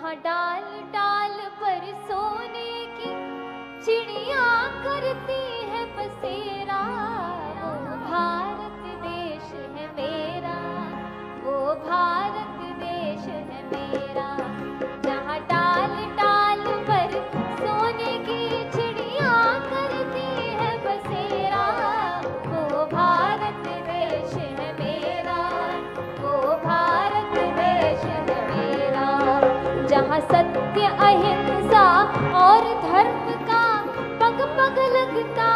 जहाँ डाल डाल पर सोने की चिड़िया करती है बसेरा, वो भारत देश है मेरा, वो भारत देश है मेरा। जहाँ डाल डाल पर सोने की चिड़िया करती है बसेरा, वो भारत देश है मेरा, वो भारत देश है मेरा। जहाँ सत्य अहिंसा और धर्म का पग पग लगता